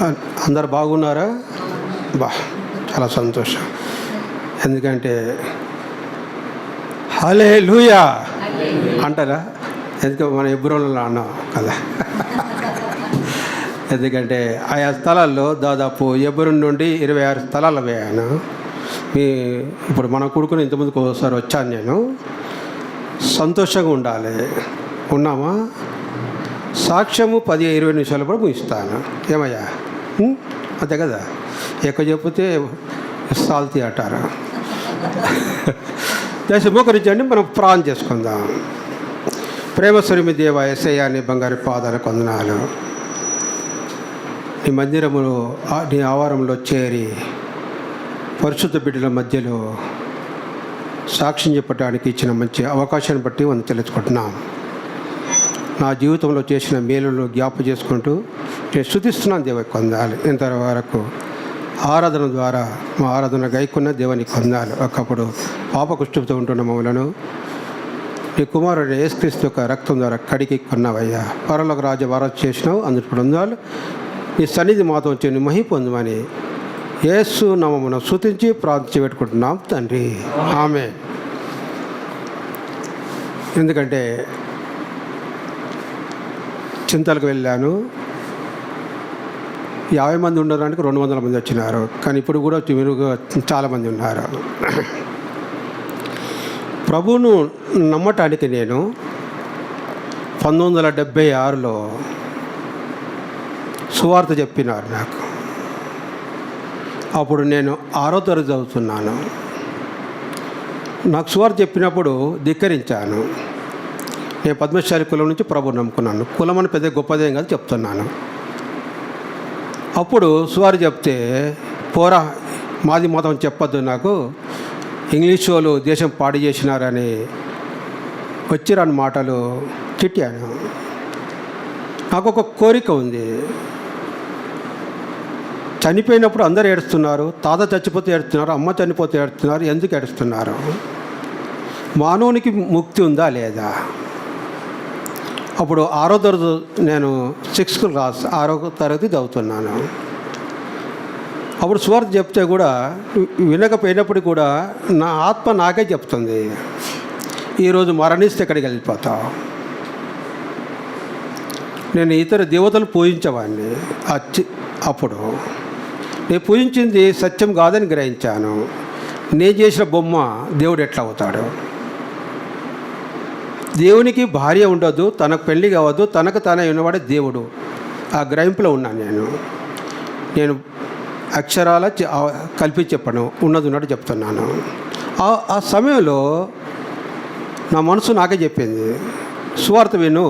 అందరు బాగున్నారా? చాలా సంతోషం. ఎందుకంటే హల్లెలూయా అంటారా? ఎందుకంటే మన ఎబ్రోన్లో అన్నాం కదా. ఎందుకంటే ఆయా స్థలాల్లో దాదాపు ఎబ్రోన్ నుండి 26 స్థలాలు వేయాను. ఇప్పుడు మన కొడుకుని ఇంతమందికి ఒకసారి వచ్చాను నేను. సంతోషంగా ఉండాలి. ఉన్నామా? సాక్ష్యము 10-20 నిమిషాలు కూడా ముగిస్తాను. ఏమయ్యా? అంతే కదా. ఎక్కువ చెప్తే సాల్తీ అంటారు. దశ మోకరించండి, మనం ప్రార్థన చేసుకుందాం. ప్రేమస్వరూపి దేవ యేసయ్యా, నీ బంగారు పాదాలకు వందనాలు. నీ మందిరములో, నీ ఆవారంలో చేరి పరిశుద్ధ బిడ్డల మధ్యలో సాక్ష్యం చెప్పడానికి ఇచ్చిన మంచి అవకాశాన్ని బట్టి మనం తెలుసుకుంటున్నాం. నా జీవితంలో చేసిన మేలును జ్ఞాపకం చేసుకుంటూ నేను స్తుతిస్తున్నాను. దేవునికి పొందాలి. ఇంతవరకు ఆరాధన ద్వారా మా ఆరాధన గైకున్న దేవునికి పొందాలి. ఒకప్పుడు పాపకుష్ఠుతో ఉంటున్న మమ్మలను నీ కుమారుడు యేసుక్రీస్తు యొక్క రక్తం ద్వారా కడిగి కొన్నావయ్యా. పరలోక రాజ్య వారసు చేసినావు. అందుకు పొందాలి. నీ సన్నిధి మాతో వచ్చి మహి పొందమని యేసు నామమున స్తుతించి ప్రార్థించి పెట్టుకుంటున్నాం తండ్రి. ఆమేన్. ఎందుకంటే చింతలకు వెళ్ళాను. 50 మంది ఉండడానికి 200 మంది వచ్చినారు. కానీ ఇప్పుడు కూడా చాలామంది ఉన్నారు. ప్రభువును నమ్మటానికి నేను 1976లో సువార్త చెప్పినారు నాకు. అప్పుడు నేను 6వ తరగతి చదువుతున్నాను. నాకు సువార్త చెప్పినప్పుడు ధిక్కరించాను. నేను పద్మశాలి కులం నుంచి ప్రభువుని నమ్ముకున్నాను. కులం అని పెద్ద గొప్పదేం కాదు చెప్తున్నాను. అప్పుడు సువార్త చెప్తే పోరా మాది మతం చెప్పొద్దు, నాకు ఇంగ్లీష్ వాళ్ళు దేశం పాడు చేసినారని వచ్చిరాని మాటలు తిట్టాను. నాకు ఒక కోరిక ఉంది. చనిపోయినప్పుడు అందరూ ఏడుస్తున్నారు. తాత చచ్చిపోతే ఏడుస్తున్నారు, అమ్మ చనిపోతే ఏడుస్తున్నారు. ఎందుకు ఏడుస్తున్నారు? మానవునికి ముక్తి ఉందా లేదా? అప్పుడు 6వ తరగతి, నేను 6th క్లాస్ 6వ తరగతి చదువుతున్నాను. అప్పుడు సువార్త చెప్తే కూడా వినకపోయినప్పుడు కూడా నా ఆత్మ నాకే చెప్తుంది, ఈరోజు మరణిస్తే ఎక్కడికి వెళ్ళిపోతావు. నేను ఇతర దేవతలు పూజించేవాడిని. అప్పుడు నేను పూజించింది సత్యం కాదని గ్రహించాను. నేను చేసిన బొమ్మ దేవుడు ఎట్లా అవుతాడు? దేవునికి భార్య ఉండదు, తనకు పెళ్ళి కావద్దు, తనకు తానే ఉన్నవాడే దేవుడు. ఆ గ్రహింపులో ఉన్నాను నేను అక్షరాల కల్పించి చెప్పను, ఉన్నది ఉన్నట్టు చెప్తున్నాను. ఆ సమయంలో నా మనసు నాకే చెప్పింది, సువార్త విను,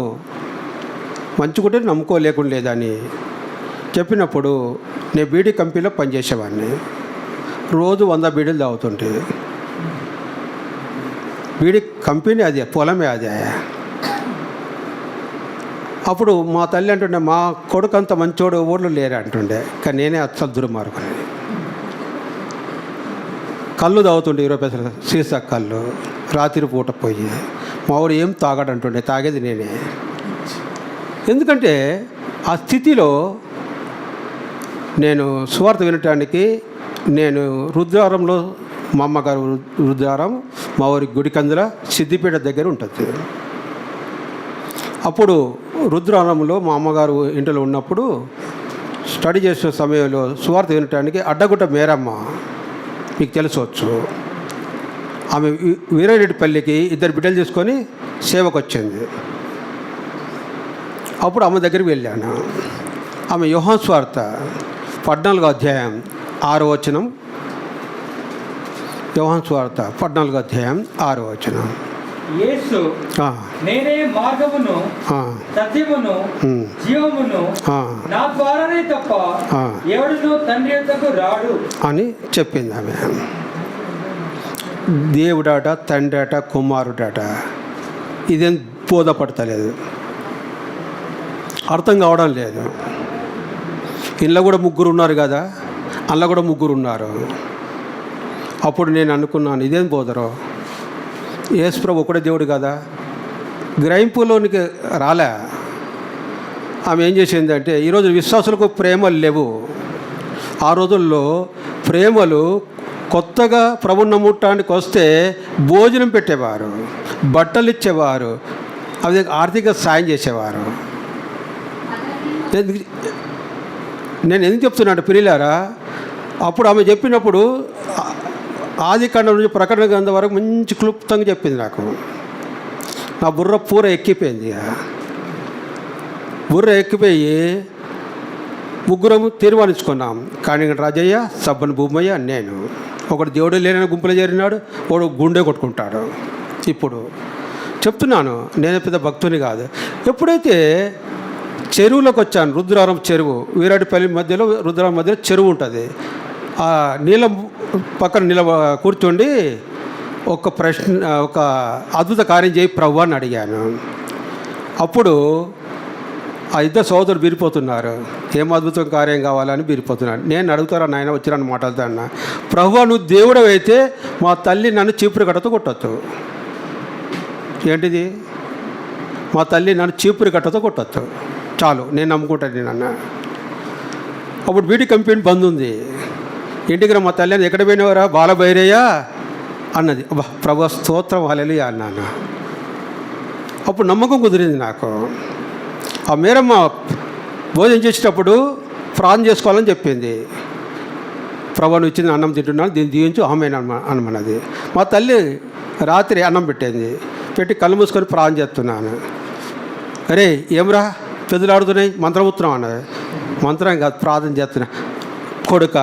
మంచుకుంటే నమ్ముకో లేకుండా లేదని చెప్పినప్పుడు నేను బీడీ కంపెనీలో పనిచేసేవాడిని. రోజు 100 బీడీలు తాగుతుంటే. బీడీ కంపెనీ అదే, పొలమే అదే. అప్పుడు మా తల్లి అంటుండే, మా కొడుకు అంత మంచోడు ఊళ్ళో లేరు అంటుండే. కానీ నేనే అస్సలు దుర్మార్గుని. కళ్ళు తాగుతుండే 20 పైసలు సీసా కళ్ళు. రాత్రి పూట పోయి మా ఊరు ఏం తాగాడంటుండే, తాగేది నేనే. ఎందుకంటే ఆ స్థితిలో నేను సువార్త వినటానికి, నేను రుద్రారంలో, మా అమ్మగారు రుద్రారం, మా ఊరి గుడికందుల సిద్దిపేట దగ్గర ఉంటుంది. అప్పుడు రుద్రారంలో మా అమ్మగారు ఇంటిలో ఉన్నప్పుడు స్టడీ చేసే సమయంలో సువార్త వినటానికి అడ్డగుట్ట మేరమ్మ, మీకు తెలుసవచ్చు, ఆమె వీరారెడ్డిపల్లికి 2 బిడ్డలు తీసుకొని సేవకు వచ్చింది. అప్పుడు ఆమె దగ్గరికి వెళ్ళాను. ఆమె యోహాను సువార్త 14వ అధ్యాయం 6వ వచనం. యోహాను సువార్త 14వ అధ్యాయం 6వ వచనం. యేసు నేనే మార్గమును సత్యమును జీవమును, నా ద్వారానే తప్ప ఎవడును తండ్రి యొద్దకు రాడు అని చెప్పింది ఆమె. దేవుడాట, తండ్రి అట, కుమారుడట, ఇదేం బోధపడతలేదు, అర్థం కావడం లేదు. ఇంట్లో కూడా 3 ఉన్నారు కదా, అందులో కూడా 3 ఉన్నారు. అప్పుడు నేను అనుకున్నాను, ఇదేం బోధరో, యేసు ప్రభు ఒకడే దేవుడు కదా. గ్రహింపులోనికి రాలే. ఆమె ఏం చేసిందంటే, ఈరోజు విశ్వాసులకు ప్రేమలు లేవు. ఆ రోజుల్లో ప్రేమలు కొత్తగా ప్రభువు నమ్ముటానికి వస్తే భోజనం పెట్టేవారు, బట్టలు ఇచ్చేవారు, అవి ఆర్థిక సాయం చేసేవారు. నేను ఎందుకు చెప్తున్నాను ప్రియులారా, అప్పుడు ఆమె చెప్పినప్పుడు ఆది కాండం నుంచి ప్రకటన గ్రంథం వరకు మంచి క్లుప్తంగా చెప్పింది. నాకు నా బుర్ర పూర ఎక్కిపోయింది. బుర్ర ఎక్కిపోయి ముగ్గురము తీర్మానించుకున్నాం. కానీ రాజయ్య, సబ్బన్ భూమయ్య, నేను. ఒకడు దేవుడు లేని గుంపులో చేరినాడు, ఒకడు గుండె కొట్టుకుంటాడు. ఇప్పుడు చెప్తున్నాను, నేను పెద్ద భక్తుని కాదు. ఎప్పుడైతే చెరువులోకి వచ్చాను, రుద్రారం చెరువు, వీరాడిపల్లి మధ్యలో రుద్రారం మధ్యలో చెరువు ఉంటుంది. ఆ నీళ్ళ పక్కన కూర్చోండి, ఒక అద్భుత కార్యం చేయి ప్రభు అని అడిగాను. అప్పుడు ఆ ఇద్దరు సోదరులు బీరిపోతున్నారు. ఏం అద్భుతం కార్యం కావాలని బీరిపోతున్నారు. నేను అడుగుతారా నాయన, వచ్చి నన్ను మాట్లాడుతాను. ప్రభు నువ్వు దేవుడు అయితే మా తల్లి నన్ను చీపురు కట్టతో కొట్టచ్చు. ఏంటిది? మా తల్లి నన్ను చీపురు కట్టతో కొట్టచ్చు, చాలు, నేను నమ్ముకుంటాను నేను అన్న. అప్పుడు బీడీ కంపెనీ బంద్ ఉంది. ఇంటికి మా తల్లి అని, ఎక్కడ పోయినవరా బాలభైరయ్య అన్నది. అబ్బా ప్రభు స్తోత్రం హల్లెలూయా అన్నాను. అప్పుడు నమ్మకం కుదిరింది నాకు. ఆ మేరమ్మ భోజనం చేసేటప్పుడు ప్రార్థన చేసుకోవాలని చెప్పింది. ప్రభు నువ్వు ఇచ్చింది అన్నం తింటున్నాను, దీన్ని దీవించు ఆమె అనమన్నది. మా తల్లి రాత్రి అన్నం పెట్టింది, పెట్టి కళ్ళు మూసుకొని ప్రార్థన చేస్తున్నాను. అరే ఏమరా పెద్దలాడుతున్నాయి, మంత్రముత్రం అన్నది. మంత్రం కాదు, ప్రార్థన చేస్తున్నా. కొడుక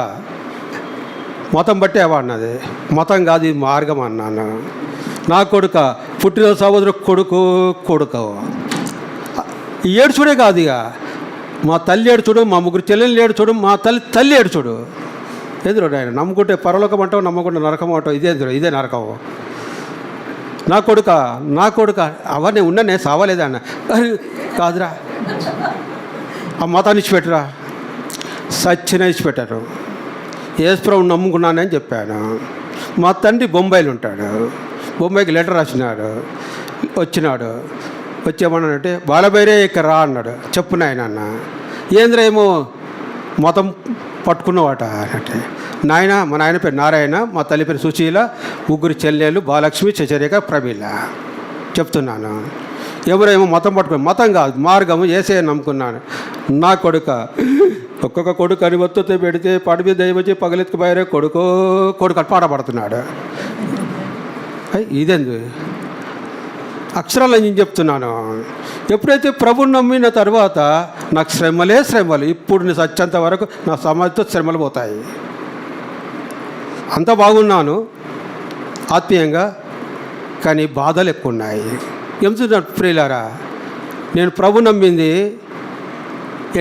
మతం బట్టేవా అన్నది. మతం కాదు, ఇది మార్గం అన్నాను. నా కొడుక, పుట్టిన సహోదరు కొడుకు ఈ ఏడుచుడే కాదు, ఇక మా తల్లి ఏడుచుడు, మా ముగ్గురు చెల్లెళ్ళు ఏడుచుడు, మా తల్లి ఏడుచుడు. ఎదురు ఆయన నమ్ముకుంటే పరలోకం అంటావు, నమ్మకుంటే నరకం అంటావు. ఇదే నరకం. నా కొడుక అవన్నీ ఉన్ననే సావలేదా అన్న. కాదురా, ఆ మతాన్ని ఇచ్చిపెట్టరా. సచ్చిన ఇచ్చిపెట్టారు. యేసుప్రభుని నమ్ముకున్నానని చెప్పాను. మా తండ్రి బొంబాయిలో ఉంటాడు. బొంబాయికి లెటర్ రాసినాడు. వచ్చేమన్నాడంటే బాలభైరే ఇక్కడ రా అన్నాడు. చెప్పు నాయన అన్న. ఏంద్ర ఏమో మతం పట్టుకున్నవాట అంటే, నాయన మా నాయన పేరు నారాయణ, మా తల్లి పేరు సుశీల, ముగ్గురు చెల్లెలు బాలలక్ష్మి, చచరిక, ప్రమీల. చెప్తున్నాను. ఎవరేమో మతం పట్టుకుని, మతం కాదు మార్గము, యేసయ్య నమ్ముకున్నాను. నా కొడుక, ఒక్కొక్క కొడుకు అని ఒత్తుతో పెడితే పడిపి దయవచ్చి పగలెత్తుకు బయరే కొడుకు పాట పడుతున్నాడు. ఇదేంది అక్షరాలు నేను చెప్తున్నాను. ఎప్పుడైతే ప్రభుని నమ్మిన తర్వాత నాకు శ్రమలు. ఇప్పుడు నేను సత్యంత వరకు నా సమాధితో శ్రమలు పోతాయి. అంత బాగున్నాను ఆత్మీయంగా, కానీ బాధలు ఎక్కువ ఉన్నాయి. ఎంచున్నారు ప్రియులారా, నేను ప్రభు నమ్మింది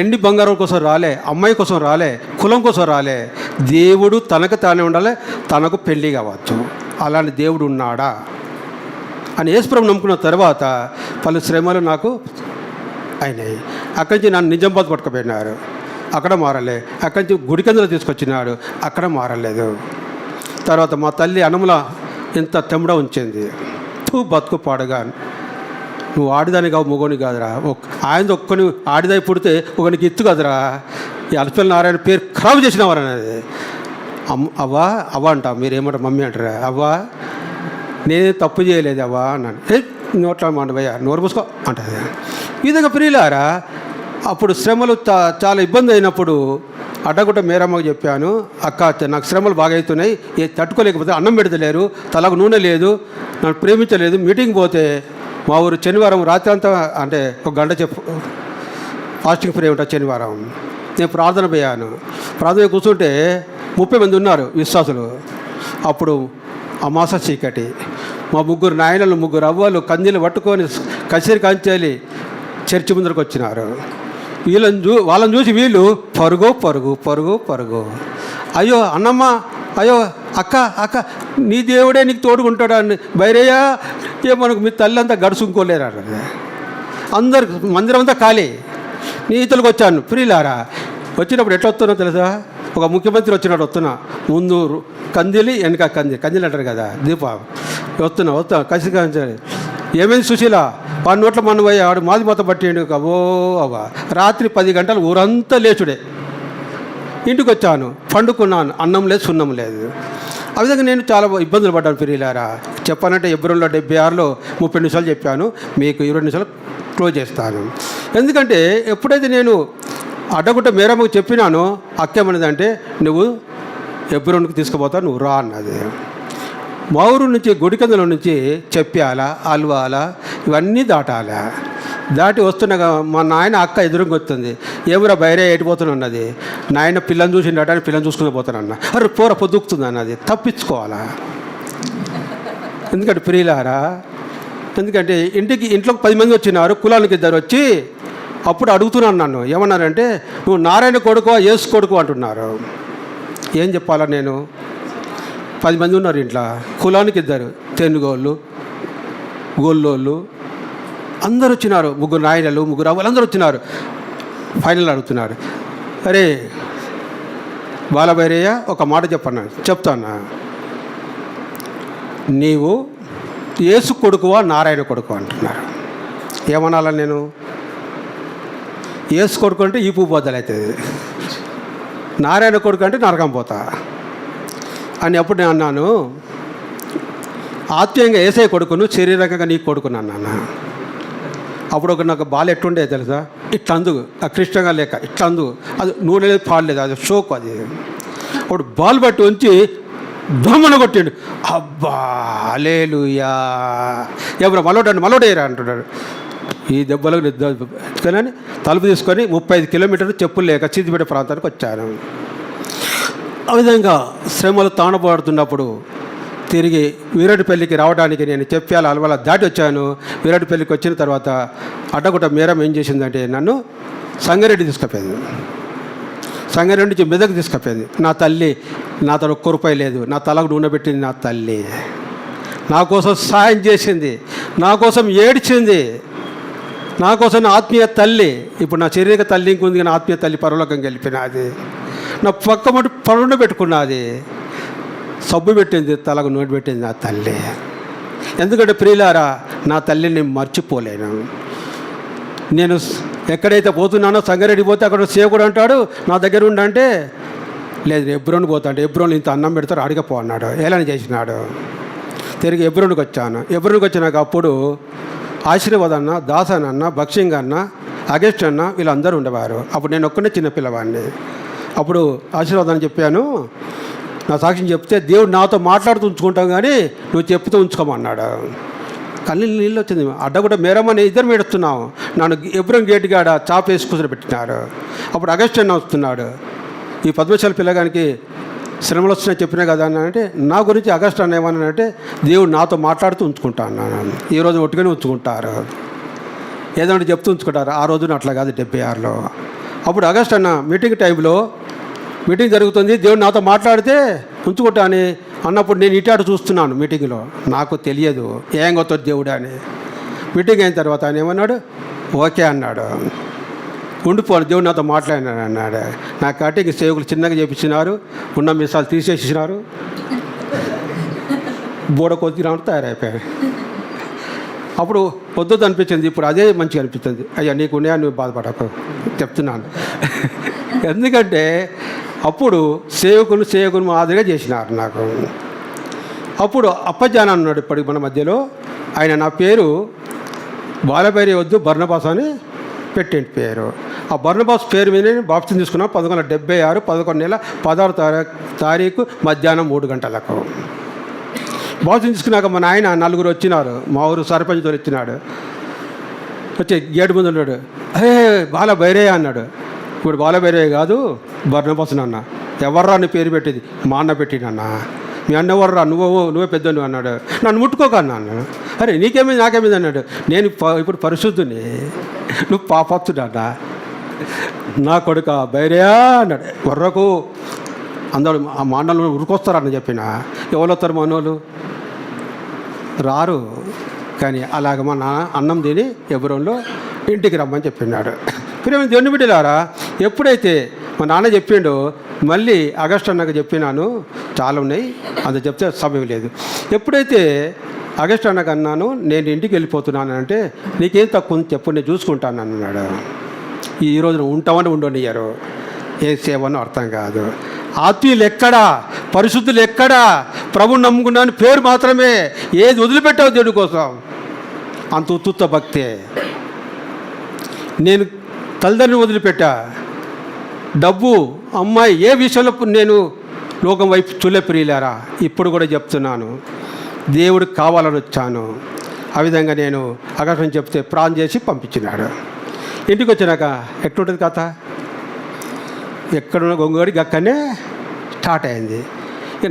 ఎండి బంగారం కోసం రాలే, అమ్మాయి కోసం రాలే, కులం కోసం రాలే. దేవుడు తనకు తానే ఉండాలి, తనకు పెళ్ళి కావచ్చు. అలాంటి దేవుడు ఉన్నాడా అని యేసుప్రభు నమ్ముకున్న తర్వాత పలు శ్రమలు నాకు అయినాయి. అక్కడి నుంచి నన్ను నిజామాబాద్ పట్టుకుపోయినారు, అక్కడ మారలే. అక్కడి నుంచి గుడికందులో తీసుకొచ్చినాడు, అక్కడ మారలేదు. తర్వాత మా తల్లి అన్నముల ఎంత తెమ్మడ ఉంచింది. బతుకు పాడుగా, నువ్వు ఆడిదాని కావు, మొగోని కాదురా. ఆయన ఒక్కని ఆడిదాయి పుడితే ఒకనికి ఎత్తు కదరా. ఈ అలపల్లి నారాయణ పేరు ఖరాబ్ చేసినవారు అనేది. అవ్వ అంట, మీరేమంటారు మమ్మీ అంటారా? అవ్వా నేనే తప్పు చేయలేదు అవ్వా అన్నాను. నోట్లా మాండవయ్యా, నోరు మూసుకో అంటది. ఈ విధంగా ప్రియులారా, అప్పుడు శ్రమలు చాలా ఇబ్బంది అయినప్పుడు అడ్డగుట్ట మేరమ్మకు చెప్పాను, అక్క నాకు శ్రమలు బాగా అవుతున్నాయి, తట్టుకోలేకపోతే అన్నం పెడతలేరు, తలకు నూనె లేదు, నన్ను ప్రేమించలేదు. మీటింగ్ పోతే మా ఊరు శనివారం రాత్రి అంతా అంటే ఒక గంట ఫాస్టింగ్ ప్రే ఉంటుంది శనివారం. నేను ప్రార్థన పోయాను. ప్రార్థన కూర్చుంటే 30 మంది ఉన్నారు విశ్వాసులు. అప్పుడు అమాస చీకటి, మా ముగ్గురు నాయనలు, ముగ్గురు అవ్వలు కందీలు పట్టుకొని కచేరి కంచేలి చర్చి ముందరకు వచ్చినారు. వాళ్ళని చూసి వీళ్ళు పరుగు. అయ్యో అన్నమ్మ, అయ్యో అక్క నీ దేవుడే నీకు తోడుకుంటాడు అని. బైరయ్య మనకు మీ తల్లి అంతా గడుచుకోలేరు అన్నది. అందరు మందిరం అంతా ఖాళీ. నీతులకు వచ్చాను. ప్రియులారా, వచ్చినప్పుడు ఎట్లా వస్తున్నా తెలుసా? ఒక ముఖ్యమంత్రి వచ్చినట్టు వస్తున్నా. ముందు కందిలి, వెనక కందిలి అంటారు కదా, దీపం. వస్తున్నా కసి. ఏమైంది సుశీల? వాడి నోట్ల మనం పోయి ఆడు మాది మొత్తం పట్టిండు అవో అవ్వ. రాత్రి 10 గంటలు ఊరంతా లేచుడే. ఇంటికి వచ్చాను, పండుకున్నాను, అన్నం లేదు సున్నం లేదు. ఆ విధంగా నేను చాలా ఇబ్బందులు పడ్డాను ప్రియులారా. చెప్పానంటే ఎబ్రోన్లో 76లో 30 నిమిషాలు చెప్పాను, మీకు 20 నిమిషాలు క్లోజ్ చేస్తాను. ఎందుకంటే ఎప్పుడైతే నేను అడ్డగుట్ట మేరమ్మకు చెప్పినానో అక్కేమన్నదంటే నువ్వు ఎబ్రోన్కి తీసుకుపోతావు, నువ్వు రా అన్నది. మా ఊరు నుంచి గుడికందల నుంచి చెప్పాల, అల్వాల ఇవన్నీ దాటాలా. దాటి వస్తున్నాగా మా నాయన అక్క ఎదురుగా వస్తుంది. ఏమరా బయరే ఎటుపోతున్నా అన్నది. నాయన పిల్లని చూసిండట అని పిల్లని చూసుకుని పోతానన్న. అరే పోర పొద్దుకుతుంది అన్నది. తప్పించుకోవాలా. ఎందుకంటే ప్రియులారా, ఎందుకంటే ఇంట్లోకి 10 మంది వచ్చినారు, కులానికి 2 వచ్చి అప్పుడు అడుగుతున్నాను నన్ను. ఏమన్నారంటే నువ్వు నారాయణ కొడుకు యేసు కొడుకు అంటున్నారు. ఏం చెప్పాలా నేను? 10 మంది ఉన్నారు ఇంట్లో, కులానికి 2, తెనుగోళ్ళు, గొల్లోళ్ళు అందరూ వచ్చినారు. 3 నాయనలు, 3 వాళ్ళందరూ వచ్చినారు. ఫైనల్ అడుగుతున్నారు, అరే బాలభైరయ్య ఒక మాట చెప్తాను, నీవు యేసు కొడుకువా నారాయణ కొడుకు అంటున్నారు. ఏమనాలా నేను? యేసు కొడుకు అంటే ఈ పువ్వు బద్దలవుతుంది, నారాయణ కొడుకు అంటే నరకం పోతా అని అప్పుడు నేను అన్నాను. ఆత్మీయంగా యేసయ్య కొడుకును, శరీరంగా నీ కొడుకును అన్నాను. అప్పుడు ఒక నాకు బాల్ ఎట్టుండే తెలుసా, ఇట్లా అందుకు ఆ కృష్ణంగా లేక ఇట్లా అందుకు, అది నూనె లేదు పాడలేదు, అది షోకు అది. అప్పుడు బాల్ బట్టి ఉంచి దమ్మన కొట్టిండు. అబ్బా లేలుయా, ఎవరు మలోడేరా అంటున్నాడు. ఈ దెబ్బలకు కానీ తలుపు తీసుకొని 35 కిలోమీటర్లు చెప్పులు లేక సిద్దిపేట ప్రాంతానికి వచ్చాను. ఆ విధంగా శ్రమలు తాండబడుతున్నప్పుడు తిరిగి వీరడిపల్లికి రావడానికి నేను చెప్పాలి అలవాల దాటి వచ్చాను. వీరడిపల్లికి వచ్చిన తర్వాత అడ్డగుట్ట మేరం ఏం చేసిందంటే నన్ను సంగారెడ్డి తీసుకుపోయింది. సంగారెడ్డి నుంచి మెదక్ తీసుకుపోయింది. నా తల్లి నాతో 1 రూపాయి లేదు, నా తలకు నూనె పెట్టింది నా తల్లి. నా కోసం సాయం చేసింది, నా కోసం ఏడ్చింది, నా కోసం నా ఆత్మీయ తల్లి. ఇప్పుడు నా శరీర తల్లి ఇంకొంది, నా ఆత్మీయ తల్లి పరలోకం గెలిపినది. నా పక్క మటు పరుండ పెట్టుకున్నది, సబ్బు పెట్టింది, తలకు నూనె పెట్టింది నా తల్లి. ఎందుకంటే ప్రియులారా, నా తల్లిని మర్చిపోలేను. నేను ఎక్కడైతే పోతున్నానో సంగారెడ్డి పోతే అక్కడ సేవకుడు అంటాడు నా దగ్గర ఉండంటే, లేదు ఎబ్రోన్ పోతా అంటే ఎబ్రోన్లో ఇంత అన్నం పెడతారు అడిగపో అన్నాడు. ఏలని చేసినాడు. తిరిగి ఎబ్రోన్కి వచ్చాను. ఎబ్రోన్కి వచ్చినాక అప్పుడు ఆశీర్వాద్ అన్న, దాసన్ అన్న, బక్షింగ్ అన్న, అగస్ట్ అన్న వీళ్ళందరూ ఉండేవారు. అప్పుడు నేను ఒక్కనే చిన్నపిల్లవాడిని. అప్పుడు ఆశీర్వాద్ అని చెప్పాను, నా సాక్ష్యం చెప్తే దేవుడు నాతో మాట్లాడుతూ ఉంచుకుంటాం కానీ నువ్వు చెప్తూ ఉంచుకోమన్నాడు. కళ్ళు నీళ్ళు వచ్చింది. అడ్డగుట్ట మేరమ్మని 2 మెడుస్తున్నాం. నన్ను ఎబ్రోన్ గేట్ కాడ చాప వేసి కూర్చొని పెట్టినారు. అప్పుడు అగస్ట్ అన్న వస్తున్నాడు. ఈ పద్మశాల పిల్లగానికి శ్రమలు వస్తున్నాయి చెప్పినా కదా అన్న అంటే, నా గురించి అగస్ట్ అన్న ఏమన్నానంటే దేవుడు నాతో మాట్లాడుతూ ఉంచుకుంటా అన్నాను. ఈరోజు ఒట్టుగానే ఉంచుకుంటారు, ఏదంటే చెప్తూ ఉంచుకుంటారు. ఆ రోజున అట్లా కాదు 76లో. అప్పుడు అగస్ట్ అన్న మీటింగ్ జరుగుతుంది, దేవుడు నాతో మాట్లాడితే ఉంచుకుంటా అని అన్నప్పుడు నేను ఇటాడు చూస్తున్నాను మీటింగ్లో. నాకు తెలియదు ఏం కొత్త దేవుడు అని. మీటింగ్ అయిన తర్వాత ఆయన ఏమన్నాడు, ఓకే అన్నాడు, ఉండిపోను దేవుడు నాతో మాట్లాడినాడు అన్నాడు. నా కటింగ్ సేవకులు చిన్నగా చేపించినారు, ఉన్న మిసాలు తీసేసినారు, బోడ కొద్ది రావడం తయారైపోయాయి. అప్పుడు వద్దు అనిపించింది, ఇప్పుడు అదే మంచిగా అనిపిస్తుంది. అయ్యా నీకు ఉన్నాయా, నువ్వు బాధపడకు చెప్తున్నాను. ఎందుకంటే అప్పుడు సేవకుని మాదిరిగా చేసినారు నాకు. అప్పుడు అప్పజాన అన్నాడు ఇప్పటికి మన మధ్యలో. ఆయన నా పేరు బాలభైరి వద్దు బర్నబాస్ అని పెట్టింటి పేరు. ఆ బర్నబాస్ పేరు మీద నేను బాప్తిసం తీసుకున్నాను 1976 11 నెల 16 మధ్యాహ్నం 3 గంటలకు. బాప్తిసం తీసుకున్నాక మా నాయన 4 వచ్చినారు. మా ఊరు సర్పంచ్తో వచ్చినాడు. వచ్చి గేటు ముందు ఉన్నాడు. బాలభైరయ్య అన్నాడు. ఇప్పుడు బాలభైరయ్య కాదు బర్నబాస్ అన్న. ఎవర్రా నీ పేరు పెట్టేది? మా అన్న పెట్టినన్న. మీ అన్న ఎవర్రా? నువ్వే పెద్ద నువ్వు అన్నాడు. నన్ను ముట్టుకోక అన్నాను. అరే నీకేమైంది నాకేమైంది అన్నాడు. నేను ఇప్పుడు పరిశుద్ధుని, నువ్వు పాపత్తుడన్నా. నా కొడుక భైరయ్య అన్నాడు. వర్రకు అందరూ ఆ మాండలు ఉరికొస్తారని చెప్పిన. ఎవరు వస్తారు మనోళ్ళు? రారు. కానీ అలాగ మా నాన్న అన్నం తిని ఎబ్రోన్లో ఇంటికి రమ్మని చెప్పినాడు. ప్రేమ దేవుని బిడ్డలారా, ఎప్పుడైతే మా నాన్న చెప్పిండో మళ్ళీ ఆగస్టు అన్నాక చెప్పినాను, చాలా ఉన్నాయి అంత చెప్తే సమయం లేదు. ఎప్పుడైతే ఆగస్ట్ అన్నకు అన్నాను, నేను ఇంటికి వెళ్ళిపోతున్నాను అంటే, నీకేం తక్కువ ఉంది చెప్పు, నేను చూసుకుంటాను అన్నాడు. ఈ రోజున ఉంటామని ఉండనియ్యారు. ఏ సేవనో అర్థం కాదు. ఆత్మీయులు ఎక్కడా, పరిశుద్ధులు ఎక్కడా, ప్రభుని నమ్ముకున్నాను పేరు మాత్రమే. ఏది వదిలిపెట్టావు దేవుడి కోసం, అంత ఉత్తుత్త భక్తే. నేను తల్లిదండ్రుని వదిలిపెట్టా, డబ్బు, అమ్మాయి, ఏ విషయంలో నేను లోకం వైపు చుల్లె ప్రియులారా, ఇప్పుడు కూడా చెప్తున్నాను, దేవుడికి కావాలని వచ్చాను. ఆ విధంగా నేను ఆకాశం చెప్తే ప్రాణం చేసి పంపించినాడు. ఇంటికి వచ్చినాక ఎట్లుంటుంది కథ, ఎక్కడున్న గొంగడికి అక్కడనే స్టార్ట్ అయింది.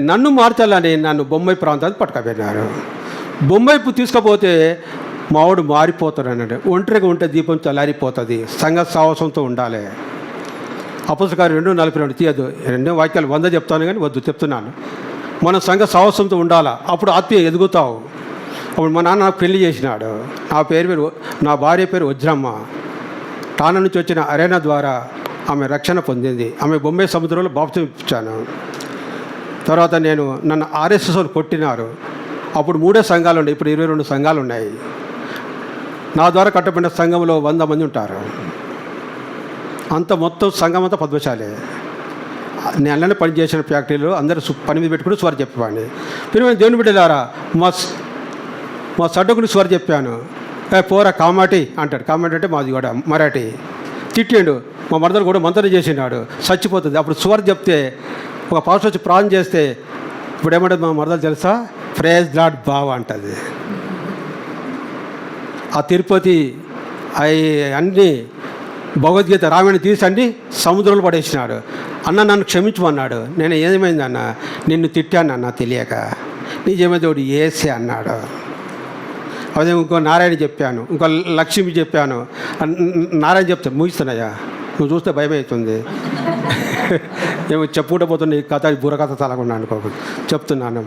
నన్ను మార్చాలని నన్ను బొంబాయి ప్రాంతానికి పట్టుకపోయినారు. బొంబాయి తీసుకపోతే మావాడు మారిపోతాడు అన్నాడు. ఒంటరిగా ఉంటే దీపం చల్లారిపోతుంది, సంఘ సాహసంతో ఉండాలి. అపొస్తలుల 2:42 తీయద్దు, 2 వాక్యాలు 100 చెప్తాను కానీ వద్దు, చెప్తున్నాను. మనం సంఘ సాహసంతో ఉండాలా, అప్పుడు ఆత్మీయ ఎదుగుతావు. అప్పుడు మా నాన్న నాకు పెళ్లి చేసినాడు. నా భార్య పేరు వజ్రమ్మ. టానా నుంచి వచ్చిన అరేనా ద్వారా ఆమె రక్షణ పొందింది. ఆమె బొంబాయి సముద్రంలో బాప్తిసం ఇప్పించాను. తర్వాత నన్ను ఆర్ఎస్ఎస్ వాళ్ళు కొట్టినారు. అప్పుడు 3 సంఘాలు ఉన్నాయి, ఇప్పుడు 22 సంఘాలు ఉన్నాయి. నా ద్వారా కట్టబడిన సంఘంలో 100 మంది ఉంటారు. అంత మొత్తం సంఘం అంతా పద్మశాలే. నేను అల్లనే పనిచేసిన ఫ్యాక్టరీలో అందరూ పని మీద పెట్టుకుని స్వర చెప్పేవాడిని. మీరు దేవుని బిడ్డలారా, మా సడ్డకుని స్వర చెప్పాను. పోరా కామాటి అంటాడు. కామాటి అంటే మాది కూడా మరాఠీ. తిట్టిండు. మా మరదలు కూడా మంత్రం చేసినాడు, చచ్చిపోతుంది. అప్పుడు స్వర చెప్తే ఒక పాస్టర్ వచ్చి ప్రార్థన చేస్తే ఇప్పుడు ఏమంటుంది మా మరదలు తెలుసా, ప్రైజ్ లార్డ్ బావ అంటుంది. ఆ తిరుపతి అన్నీ భగవద్గీత రామాయణం తీసండి సముద్రంలో పడేసినాడు. అన్న నన్ను క్షమించమన్నాడు. నేను ఏమైంది అన్న, నిన్ను తిట్టాను అన్న తెలియక, నిజమైతే ఒకటి ఏసే అన్నాడు. అదే ఇంకో నారాయణ చెప్పాను, ఇంకో లక్ష్మి చెప్పాను. నారాయణ చెప్తే ముగిస్తున్నాయా, నువ్వు చూస్తే భయం అవుతుంది. ఏమో చెప్పుకుంటూ పోతున్నా ఈ కథ, బుర్రకథ తలకుండా అనుకోకుండా చెప్తున్నాను.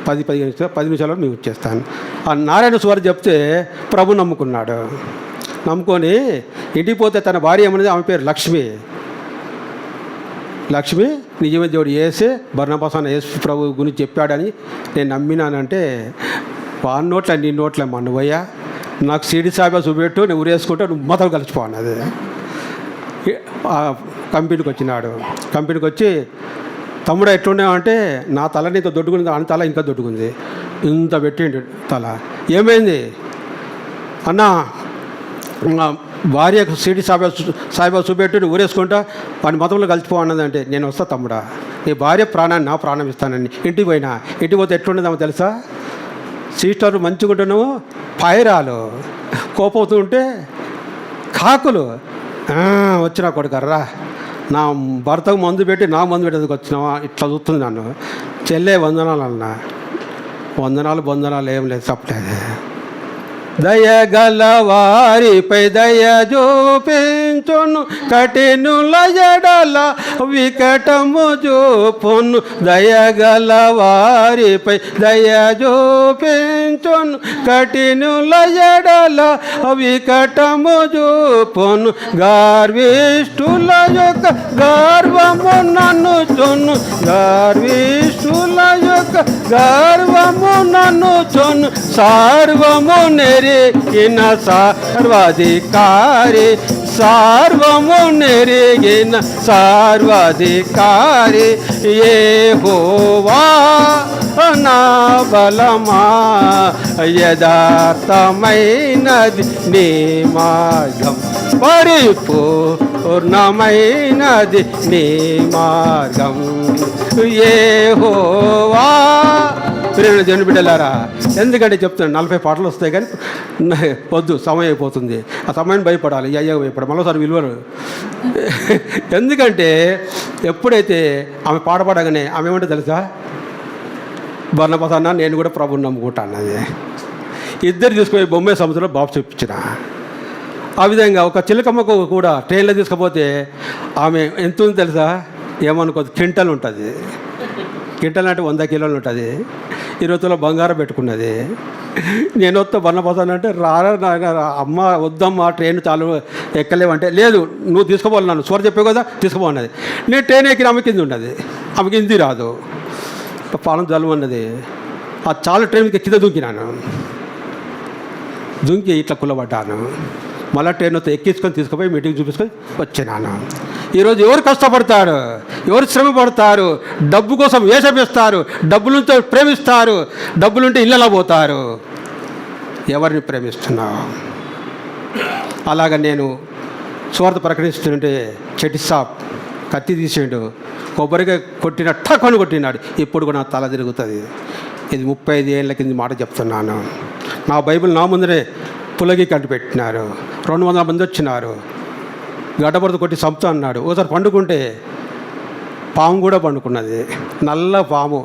10 నిమిషాల్లో మీకు వచ్చేస్తాను. ఆ నారాయణ స్వారి చెప్తే ప్రభు నమ్ముకున్నాడు. నమ్ముకొని ఇంటికి పోతే తన భార్య ఏమనేది, ఆమె పేరు లక్ష్మి. నిజమే దేవుడు ఏసే బర్నబాస్ అన్న యేసు ప్రభు గురించి చెప్పాడని నేను నమ్మినానంటే, వాని నోట్ల నీ నోట్లే మన్నువయ్యా, నాకు సిడి సాబా చూపెట్టు, నేను ఊరేసుకుంటా, నువ్వు మొత్తం కలిసిపోన్నది. కంపెనీకి వచ్చినాడు. కంపెనీకి వచ్చి తమ్ముడు ఎట్లున్నావంటే, నా తల నీతో దొడ్డుకుంది, అని తల ఇంకా దొడ్డుకుంది, ఇంత పెట్టిండు తల. ఏమైంది అన్నా, భార్యకు సిడి సాయిబాబా చూపెట్టు, నువ్వు ఊరేసుకుంటా, వాని మతంలో కలిసిపోవన్నదంటే, నేను వస్తా తమ్ముడా, నీ భార్య ప్రాణాన్ని నా ప్రాణం ఇస్తానని ఇంటికి పోయినా. ఇంటికి పోతే ఎట్లుండదామో తెలుసా, సిస్టర్ మంచిగా ఉంటున్నావు, పైరాలు కోపవుతూ ఉంటే కాకులు వచ్చిన కొడుకర్రా, నా భర్తకు మందు పెట్టి నా మందు పెట్టేందుకు వచ్చినావా, ఇట్లా చూస్తుంది నన్ను. చెల్లే వందనాలు అన్నా. వందనాలు ఏం లేదు, చెప్పలేదు. దయగల వారిపై దయ చూపించును, కఠినుల ఎడల వికటము చూపును. దయగల వారిపై దయ చూపించును, కఠినుల ఎడల వికటము చూపును. గర్విష్ఠుల యొక్క గర్వము నన్నుచును, గర్విష్ఠుల యొక్క గర్వము నన్నుచును. సార్వము నెరిగిన సర్వాధికారి, సార్వము నెరిగిన సర్వాధికారి, యెహోవా నా బలమా, యథార్థమైనది నీ మార్గం, పరిపూర్ణమైనది నీ మార్గం. యెహోవా. ప్రియమైన దేవుని బిడ్డలారా, ఎందుకంటే చెప్తున్నాను 40 పాటలు వస్తాయి కానీ వద్దు, సమయం అయిపోతుంది. ఆ సమయాన్ని భయపడాలి, అయ్యగా భయపడాలి, మరోసారి విలువలు. ఎందుకంటే ఎప్పుడైతే ఆమె పాడగానే ఆమె ఏమంటే తెలుసా, బర్నబాస్ అన్న నేను కూడా ప్రభుని నమ్ముకుంటా అన్నది. ఇద్దరు తీసుకుపోయి బొంబాయి సముద్రంలో బాబు చెప్పించిన. ఆ విధంగా ఒక చిలకమ్మకు కూడా ట్రైన్లో తీసుకుపోతే ఆమె ఎంత ఉంది తెలుసా, ఏమనుకోదు, క్వింటల్ ఉంటుంది. క్వింటల్ అంటే 100 కిలోలు ఉంటుంది. 20 తులాల బంగారం పెట్టుకున్నది. నేను వస్తా బర్నబాసానంటే, రారా అమ్మ వద్దమ్మా, ట్రైన్ చాలు ఎక్కలేవంటే, లేదు నువ్వు తీసుకోవాలి, నన్ను స్వర చెప్పావు కదా తీసుకోమన్నది. నేను ట్రైన్ ఎక్కిన ఆమె కింద ఉన్నది, ఆమెకి హిందీ రాదు. పాలం జలం అన్నది. ఆ చాలా ట్రైన్కి కింద దుంకి ఇట్లా కుల్లబడ్డాను. మళ్ళీ ట్రైన్తో ఎక్కించుకొని తీసుకుపోయి మీటింగ్ చూపించుకొని వచ్చినాను. ఈరోజు ఎవరు కష్టపడతారు, ఎవరు శ్రమ పడతారు, డబ్బు కోసం వేషమిస్తారు, డబ్బులుంటే ప్రేమిస్తారు, డబ్బులుంటే ఇళ్ళలా పోతారు. ఎవరిని ప్రేమిస్తున్నావు? అలాగ నేను సువార్త ప్రకటిస్తుంటే చెట్టి సాప్ కత్తి తీసిండు, కొబ్బరికాయ కొట్టిన ఠక్కుని కొట్టినాడు. ఇప్పుడు కూడా నా తల తిరుగుతుంది. ఇది 35 ఏళ్ళ కింద మాట చెప్తున్నాను. నా బైబిల్ నా ముందరే పులగి కంటి పెట్టినారు. 200 మంది వచ్చినారు. గడ్డబొరద కొట్టి చంపుతా అన్నాడు. ఓసారి పండుకుంటే పాము కూడా పండుకున్నది. నల్ల పాము,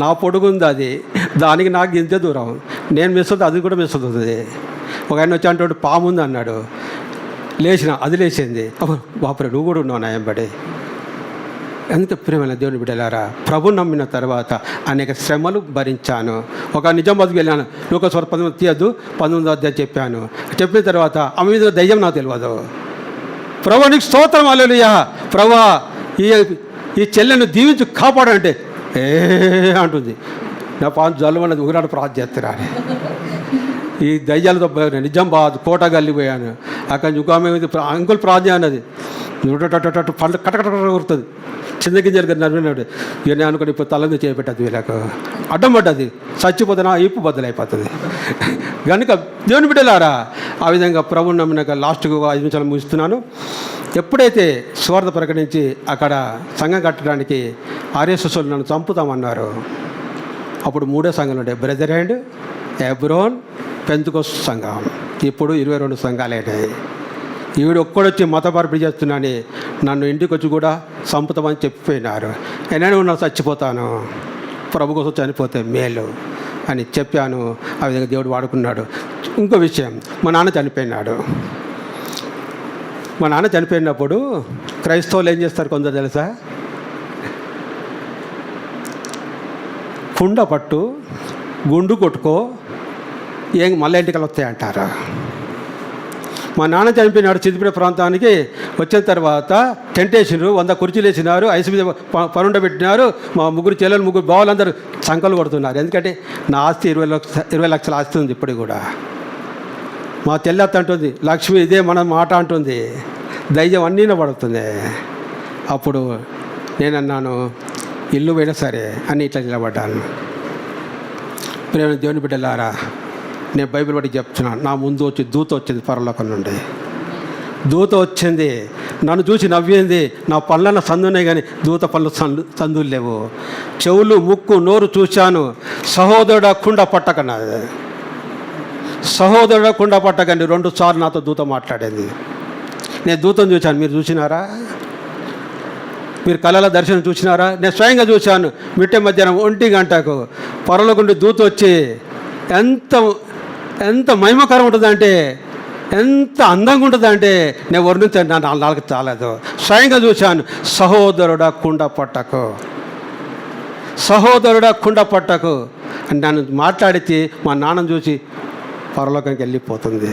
నా పొడుగుంది అది, దానికి నాకు ఇంతే దూరం. నేను మిస్ అవుతుంది, అది కూడా మిస్ అవుతుంది. ఒక ఆయన వచ్చి అంటే పాము ఉంది అన్నాడు. లేచిన, అది లేచింది. బాపురే నువ్వు కూడా ఉన్నావు నాయంబడి. ఎంత ప్రియమైన దేవుని బిడ్డలారా, ప్రభు నమ్మిన తర్వాత అనేక శ్రమలు భరించాను. ఒక నిజామాబాద్కి వెళ్ళాను. లోకస్వర 19 తీయద్దు 19వ అధ్యాయం చెప్పాను. చెప్పిన తర్వాత ఆమె మీద దయ్యం నాకు తెలియదు. ప్రభు నీకు స్తోత్రం హల్లెలూయా, ప్రభు ఈ చెల్లెను దీవించి కాపాడంటే ఏ అంటుంది. నా పాము జల్లు అన్నది ఊరాడు ప్రార్థన చేస్తున్నాను. ఈ దయ్యాలతో నిజామాబాద్ కోట గల్లిపోయాను. అక్కడ యుగామే అంకుల్ ప్రార్థన అన్నది పండ్లు కటకట కొడుతుంది. చిన్న గింజలు నడిపినాడు. ఇక నేను అనుకుని ఇప్పుడు తల మీద చేపెట్టదు, వీళ్ళకు అడ్డం పడ్డది. చచ్చిపోతున్నా ఇప్పు బద్దలైపోతుంది. కనుక దేవుని బిడ్డలారా, ఆ విధంగా ప్రభువు నమ్మినాక లాస్ట్కు 5 నిమిషాలు ముగిస్తున్నాను. ఎప్పుడైతే సువార్త ప్రకటించి అక్కడ సంఘం కట్టడానికి ఆర్ఎస్ఎస్లు నన్ను చంపుతామన్నారు, అప్పుడు 3 సంఘాలు ఉండే, బ్రదర్ అండ్ ఎబ్రోన్ పెంతుకోస్తు సంఘం. ఇప్పుడు 22 సంఘాలైనాయి. ఈవిడ ఒక్కడొచ్చి మత మార్పిడి చేస్తున్నానని నన్ను ఇంటికి వచ్చి కూడా చంపుతామని చెప్పిపోయినారు. నేను చచ్చిపోతాను, ప్రభు కోసం చనిపోతే మేలు అని చెప్పాను. ఆ విధంగా దేవుడు వాడుకున్నాడు. ఇంకో విషయం, మా నాన్న చనిపోయినాడు. మా నాన్న చనిపోయినప్పుడు క్రైస్తవులు ఏం చేస్తారు కొందరు తెలుసా? కుండ పట్టు, గుండు కొట్టుకో, ఏం మళ్ళీ ఇంటికి వస్తాయంటారు. మా నాన్న చనిపోయినాడు. చిదిపేట ప్రాంతానికి వచ్చిన తర్వాత టెంట్ వేసినారు, 100 కుర్చీలు వేసినారు, ఐసు మీద పనుండ పెట్టినారు. మా 3 చెల్లెలు 3 బావులందరూ సంకలు కొడుతున్నారు. ఎందుకంటే నా ఆస్తి 20 లక్షల ఆస్తి ఉంది ఇప్పుడు కూడా. మా చెల్లెత్త అంటుంది, లక్ష్మి ఇదే మన మాట అంటుంది, ధైర్యం అన్నీ పడుతుంది. అప్పుడు నేనన్నాను, ఇల్లు పోయినా సరే అని ఇట్లా నిలబడ్డాను. ప్రేమ దేవుని బిడ్డలారా, నేను బైబిల్ బట్టి చెప్తున్నాను. నా ముందు వచ్చి దూత వచ్చింది, పరలోకం నుండి దూత వచ్చింది. నన్ను చూసి నవ్వింది. నా పళ్ళన్న సందున్నాయి కానీ దూత పళ్ళు సందులు లేవు. చెవులు, ముక్కు, నోరు చూశాను. సహోదరుడా కుండ పట్టకన్నది. సహోదరుడా కుండ పట్టకండి 2 సార్లు నాతో దూత మాట్లాడింది. నేను దూతం చూశాను. మీరు చూసినారా? మీరు కళల దర్శనం చూసినారా? నేను స్వయంగా చూశాను. మిట్టే మధ్యాహ్నం 1 గంటకు పరలోకండి దూత వచ్చి ఎంత మహిమకరం ఉంటుందంటే, ఎంత అందంగా ఉంటుందంటే నేను వర్ణించాను, నా నాలుగు చాలదు. స్వయంగా చూశాను. సహోదరుడా కుండ పట్టకు, సహోదరుడా కుండ పట్టకు అని నన్ను మాట్లాడితే మా నాన్నను చూసి పరలోకానికి వెళ్ళిపోతుంది.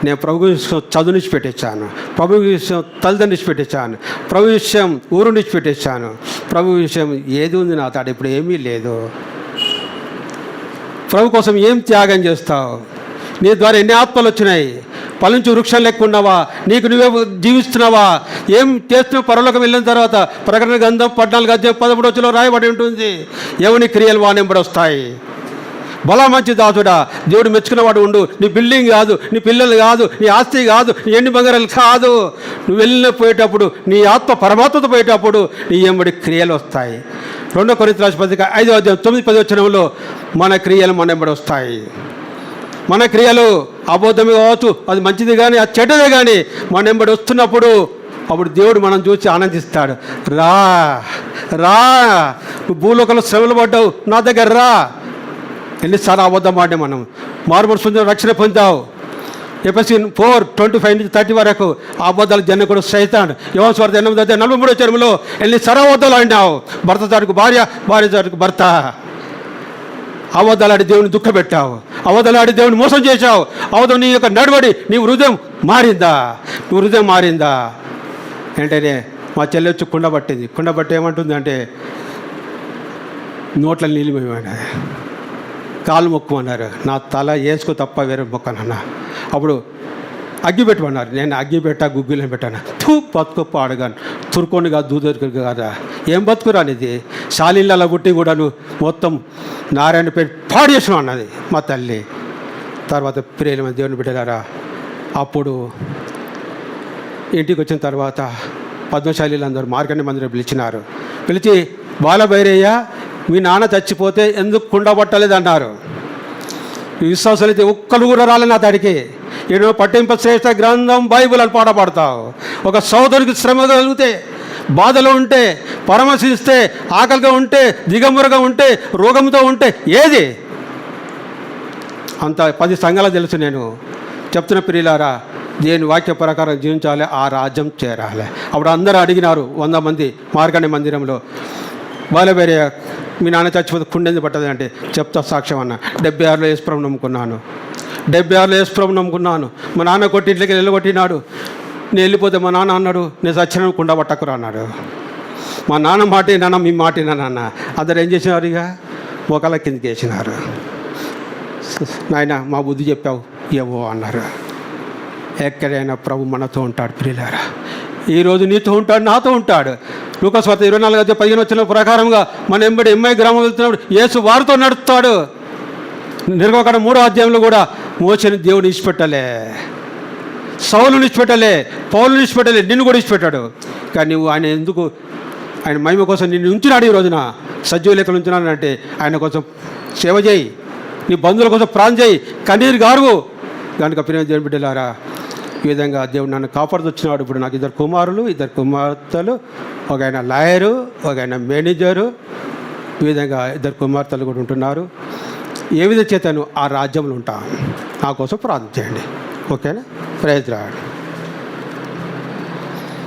నేను ప్రభు విషయం చదువు నుంచి పెట్టేశాను, ప్రభు విషయం తల్లిదండ్రులు నుంచి పెట్టేశాను, ప్రభు విషయం ఊరు నుంచి పెట్టేశాను. ప్రభు విషయం ఏది ఉంది నా తాడు? ఇప్పుడు ఏమీ లేదు. ప్రభు కోసం ఏం త్యాగం చేస్తావు? నీ ద్వారా ఎన్ని ఆత్మలు వచ్చినాయి? పలుంచు వృక్షం లెక్క ఉన్నావా? నీకు నువ్వే జీవిస్తున్నావా? ఏం చేస్తున్నావు? పరలోకం వెళ్ళిన తర్వాత ప్రకటన గ్రంథం 14 అధ్యాయం 13 రాయబడి ఉంటుంది. ఎవని క్రియలు వానెంబడి వస్తాయి. బలా మంచి దాసుడా, దేవుడు మెచ్చుకున్నవాడు ఉండు. నీ బిల్డింగ్ కాదు, నీ పిల్లలు కాదు, నీ ఆస్తి కాదు, నీ ఎండి బంగారాలు కాదు. నువ్వు వెళ్ళిపోయేటప్పుడు, నీ ఆత్మ పరమాత్మతో పోయేటప్పుడు నీ ఎంబడి క్రియలు వస్తాయి. 2 కొరింథీయుల రాసిన పత్రిక 5వ అధ్యాయం 9-10 వచనంలో మన క్రియలు మన ఎంబడి వస్తాయి. మన క్రియలు అబద్ధమే కావచ్చు, అది మంచిది కానీ అది చెడ్డదే కానీ మన ఎంబడి వస్తున్నప్పుడు అప్పుడు దేవుడు మనం చూసి ఆనందిస్తాడు. రా రా, నువ్వు భూలోకంలో శ్రమలు పడ్డావు, నా దగ్గర రా. ఎన్నిసార్లు అబద్ధం ఆడే మనం మారుమనసు రక్షణ పొందావు. ఎఫెసీ 4:25-30 వరకు అబద్ధాలు జనకుడు సైతాన్. యోహాను సువార్త 8:43 వచనంలో ఎన్నిసార్లు అబద్ధాలు ఆడినావు. భర్త చాటుకు భార్య, భార్య చాటుకు భర్త. అబద్ధాలు ఆడి దేవుని దుఃఖపెట్టావు, అబద్ధాలు ఆడి దేవుని మోసం చేశావు. అబద్ధం నీ యొక్క నడవడి, నీ హృదయం మారిందా? నువ్వు హృదయం మారిందా? ఏంటనే మా చెల్లి వచ్చి కుండబట్టింది. కుండబట్టి ఏమంటుంది అంటే, నోట్ల నీళ్ళు మేమన్నారు, కాళ్ళు మొక్కమన్నారు. నా తల వేసుకో తప్ప వేరే మొక్కనన్నా. అప్పుడు అగ్గి పెట్టమన్నారు. నేను అగ్గి పెట్టా, గుగ్గిలో పెట్టాను. బతుకొప్ప అడగాను, తురుకొనిగా దూదరికి కదా, ఏం బతుకురా అనేది. శాలీళ్ళ పుట్టి కూడాను మొత్తం నారాయణ పెట్టి పాడు చేసినాం అన్నది మా తల్లి. తర్వాత ప్రియుల దేవుని బిడ్డలారా, అప్పుడు ఇంటికి వచ్చిన తర్వాత పద్మశాలీలు అందరూ మార్కండ మందిరం పిలిచినారు. పిలిచి, బాలభైరయ్య మీ నాన్న చచ్చిపోతే ఎందుకు కుండబట్టలేదు అన్నారు. విశ్వాసాలు అయితే ఒక్కరు కూడా రాలేదు నా దాడికి. ఏదో పట్టింప శ్రేష్ఠ గ్రంథం బైబిల్ అని పాడపడతావు. ఒక సోదరుడికి శ్రమ కలిగితే, బాధలో ఉంటే, పరమశిస్తే, ఆకలిగా ఉంటే, దిగంబరగా ఉంటే, రోగంతో ఉంటే ఏది అంత 10 సంఘాలు తెలుసు. నేను చెప్తున్న ప్రియులారా, దేని వాక్య ప్రకారం జీవించాలి, ఆ రాజ్యం చేరాలి. అప్పుడు అందరూ అడిగినారు 100 మంది మార్కండ మందిరంలో, బాలభైరయ్య మీ నాన్న చచ్చిపోతే కుండెంది పట్టదు అంటే, చెప్తా సాక్ష్యం అన్న. 76లో యేసుప్రభువు నమ్ముకున్నాను. 76లో యేసుప్రభువు నమ్ముకున్నాను. మా నాన్న కొట్టింట్లోకి వెళ్ళగొట్టినాడు. నేను వెళ్ళిపోతే మా నాన్న అన్నాడు, నేను చచ్చిన కుండ పట్టకురా అన్నాడు. మా నాన్న మాటేనా, మీ మాటేనా నాన్న. అందరు ఏం చేసినారు, ఇక మొక్కల కిందకి వేసినారు. నాయన మా బుద్ధి చెప్పావు ఏవో అన్నారు. ఎక్కడైనా ప్రభు మనతో ఉంటాడు ప్రియులారా. ఈరోజు నీతో ఉంటాడు, నాతో ఉంటాడు. లూకాసు వార్త 24:15 వచ్చిన ప్రకారంగా మన ఎంబడి ఎంఐ గ్రామం వెళ్తున్నప్పుడు యేసు వారితో నడుస్తాడు. నిర్గమకాండం 3వ అధ్యాయంలో కూడా మోషేని దేవుడు ఇచ్చిపెట్టలే, సౌలుని ఇచ్చిపెట్టలే, పౌలుని ఇచ్చిపెట్టలే, నిన్ను కూడా ఇచ్చిపెట్టాడు. కానీ నువ్వు ఆయన ఎందుకు, ఆయన మహిమ కోసం నిన్ను ఉంచినాడు. ఈ రోజున సజీవ లెక్కలు ఉంచినానంటే ఆయన కోసం సేవ చేయి, నీ బంధువుల కోసం ప్రాణం చేయి, కన్నీరు గారువు. కనుక ప్రియ దేవుని బిడ్డలారా, ఈ విధంగా దేవుడు నన్ను కాపాడుతొచ్చినాడు. ఇప్పుడు నాకు 2 కుమారులు, 2 కుమార్తెలు, ఒక ఆయన లాయరు, ఒక ఆయన మేనేజరు, ఈ విధంగా 2 కుమార్తెలు కూడా ఉంటున్నారు. ఏ విధంగా చేతాను ఆ రాజ్యంలో ఉంటాను. నా కోసం ప్రార్థన చేయండి. ఓకేనా? Praise lord.